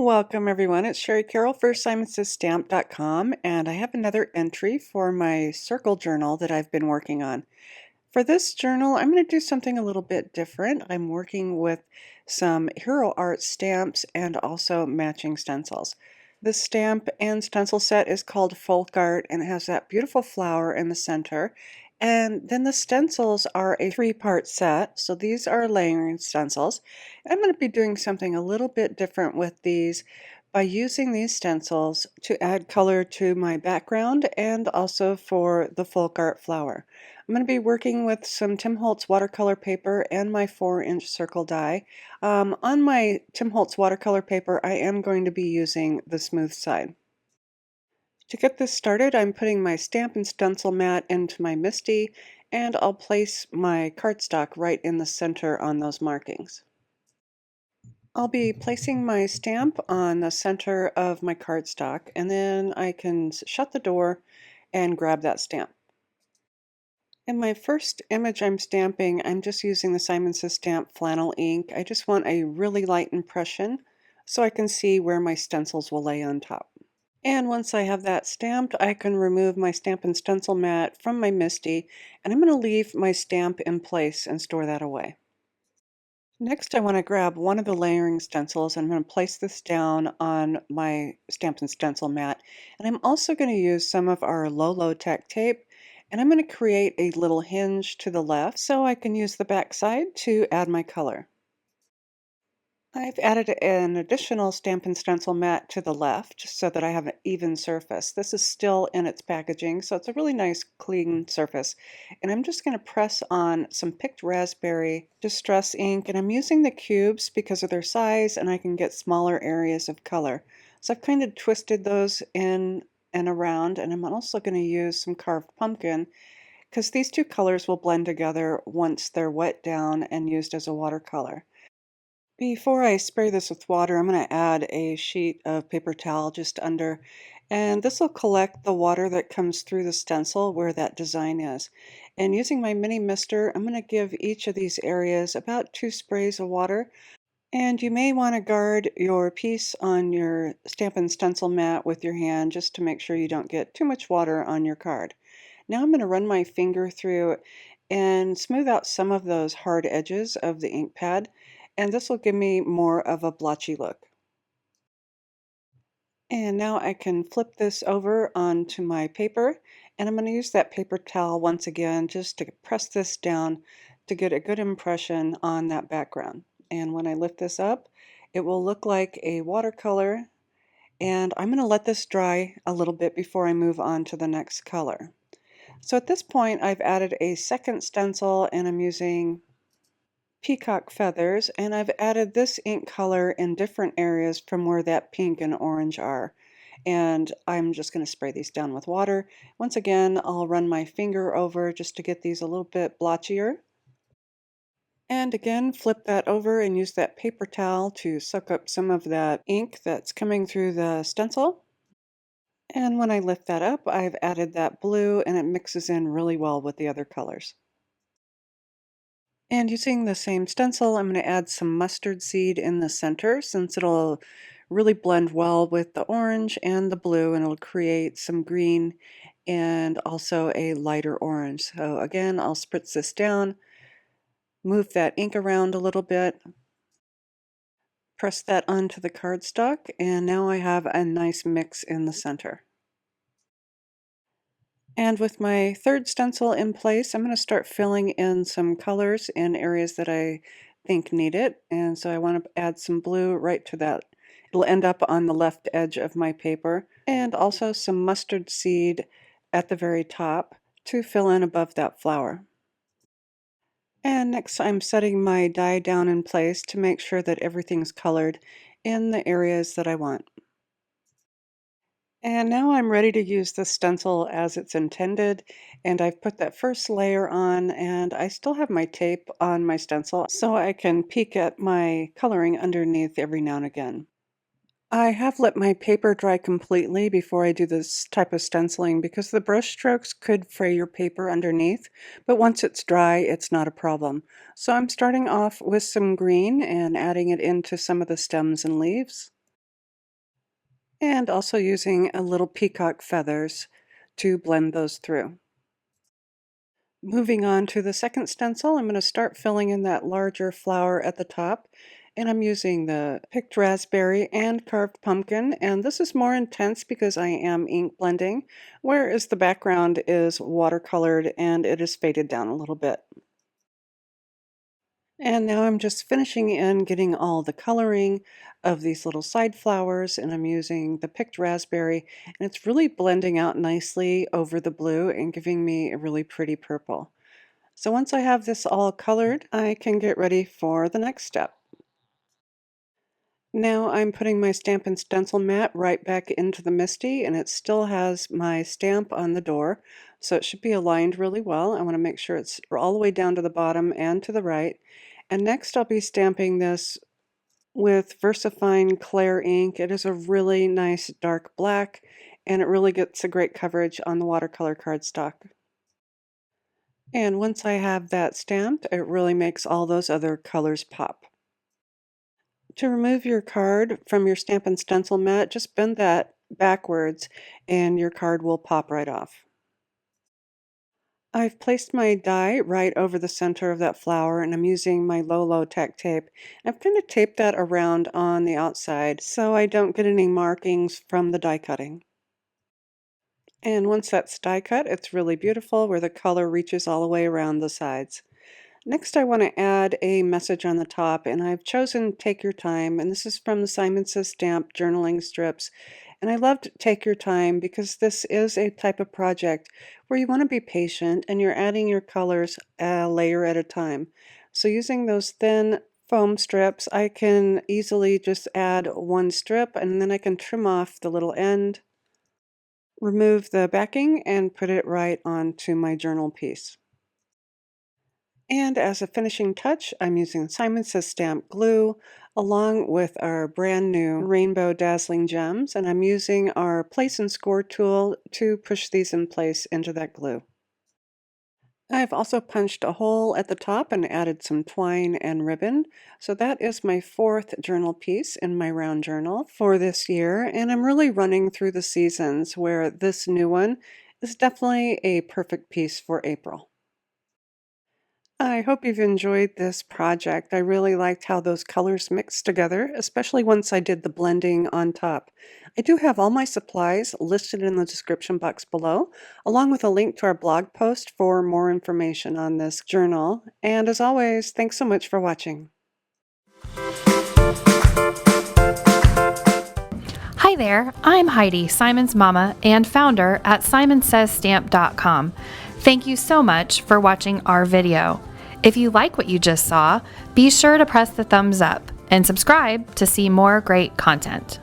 Welcome everyone, it's Shari Carroll for SimonsStamp.com, and I have another entry for my circle journal that I've been working on. For this journal, I'm going to do something a little bit different. I'm working with some Hero Art stamps and also matching stencils. The stamp and stencil set is called Folk Art, and it has that beautiful flower in the center. And then the stencils are a three-part set, so these are layering stencils. I'm going to be doing something a little bit different with these by using these stencils to add color to my background and also for the folk art flower. I'm going to be working with some Tim Holtz watercolor paper and my 4-inch circle die. On my Tim Holtz watercolor paper, I am going to be using the smooth side. To get this started, I'm putting my stamp and stencil mat into my MISTI, and I'll place my cardstock right in the center on those markings. I'll be placing my stamp on the center of my cardstock, and then I can shut the door and grab that stamp. In my first image I'm stamping, I'm just using the Simons Stamp flannel ink. I just want a really light impression so I can see where my stencils will lay on top. And once I have that stamped, I can remove my stamp and stencil mat from my MISTI, and I'm going to leave my stamp in place and store that away. Next, I want to grab one of the layering stencils, and I'm going to place this down on my stamp and stencil mat. And I'm also going to use some of our low tech tape, and I'm going to create a little hinge to the left so I can use the back side to add my color. I've added an additional stamp and stencil mat to the left so that I have an even surface. This is still in its packaging, so it's a really nice clean surface. And I'm just going to press on some picked raspberry distress ink, and I'm using the cubes because of their size and I can get smaller areas of color. So I've kind of twisted those in and around, and I'm also going to use some carved pumpkin because these two colors will blend together once they're wet down and used as a watercolor. Before I spray this with water, I'm going to add a sheet of paper towel just under, and this will collect the water that comes through the stencil where that design is. And using my mini mister, I'm going to give each of these areas about 2 sprays of water. And you may want to guard your piece on your stamp and stencil mat with your hand just to make sure you don't get too much water on your card. Now I'm going to run my finger through and smooth out some of those hard edges of the ink pad, and this will give me more of a blotchy look. And now I can flip this over onto my paper, and I'm going to use that paper towel once again just to press this down to get a good impression on that background. And when I lift this up, it will look like a watercolor, and I'm going to let this dry a little bit before I move on to the next color. So at this point, I've added a second stencil, and I'm using Peacock feathers, and I've added this ink color in different areas from where that pink and orange are. And I'm just going to spray these down with water. Once again, I'll run my finger over just to get these a little bit blotchier. And again, flip that over and use that paper towel to soak up some of that ink that's coming through the stencil. And when I lift that up, I've added that blue, and it mixes in really well with the other colors. And using the same stencil, I'm going to add some mustard seed in the center since it'll really blend well with the orange and the blue, and it'll create some green and also a lighter orange. So again, I'll spritz this down, move that ink around a little bit, press that onto the cardstock, and now I have a nice mix in the center. And with my third stencil in place, I'm going to start filling in some colors in areas that I think need it. And so I want to add some blue right to that. It'll end up on the left edge of my paper. And also some mustard seed at the very top to fill in above that flower. And next I'm setting my die down in place to make sure that everything's colored in the areas that I want. And now I'm ready to use the stencil as it's intended, and I've put that first layer on, and I still have my tape on my stencil so I can peek at my coloring underneath every now and again. I have let my paper dry completely before I do this type of stenciling because the brush strokes could fray your paper underneath, but once it's dry, it's not a problem. So I'm starting off with some green and adding it into some of the stems and leaves. And also using a little peacock feathers to blend those through. Moving on to the second stencil, I'm going to start filling in that larger flower at the top. And I'm using the picked raspberry and carved pumpkin. And this is more intense because I am ink blending, whereas the background is watercolored and it is faded down a little bit. And now I'm just finishing in getting all the coloring of these little side flowers, and I'm using the picked raspberry, and it's really blending out nicely over the blue and giving me a really pretty purple. So once I have this all colored, I can get ready for the next step. Now I'm putting my stamp and stencil mat right back into the MISTI, and it still has my stamp on the door, so it should be aligned really well. I want to make sure it's all the way down to the bottom and to the right. And next I'll be stamping this with VersaFine Clair ink. It is a really nice dark black, and it really gets a great coverage on the watercolor cardstock. And once I have that stamped, it really makes all those other colors pop. To remove your card from your stamp and stencil mat, just bend that backwards and your card will pop right off. I've placed my die right over the center of that flower, and I'm using my low tack tape. I've kind of taped that around on the outside so I don't get any markings from the die cutting. And once that's die cut, it's really beautiful where the color reaches all the way around the sides. Next, I want to add a message on the top, and I've chosen Take Your Time, and this is from the Simon Says Stamp journaling strips. And I loved Take Your Time because this is a type of project where you want to be patient and you're adding your colors a layer at a time. So using those thin foam strips, I can easily just add one strip, and then I can trim off the little end, remove the backing, and put it right onto my journal piece. And as a finishing touch, I'm using Simon Says Stamp glue along with our brand new Rainbow Dazzling Gems, and I'm using our Place and Score tool to push these in place into that glue. I've also punched a hole at the top and added some twine and ribbon. So that is my fourth journal piece in my round journal for this year, and I'm really running through the seasons where this new one is definitely a perfect piece for April. I hope you've enjoyed this project. I really liked how those colors mixed together, especially once I did the blending on top. I do have all my supplies listed in the description box below, along with a link to our blog post for more information on this journal. And as always, thanks so much for watching. Hi there, I'm Heidi, Simon's mama and founder at simonsaysstamp.com. Thank you so much for watching our video. If you like what you just saw, be sure to press the thumbs up and subscribe to see more great content.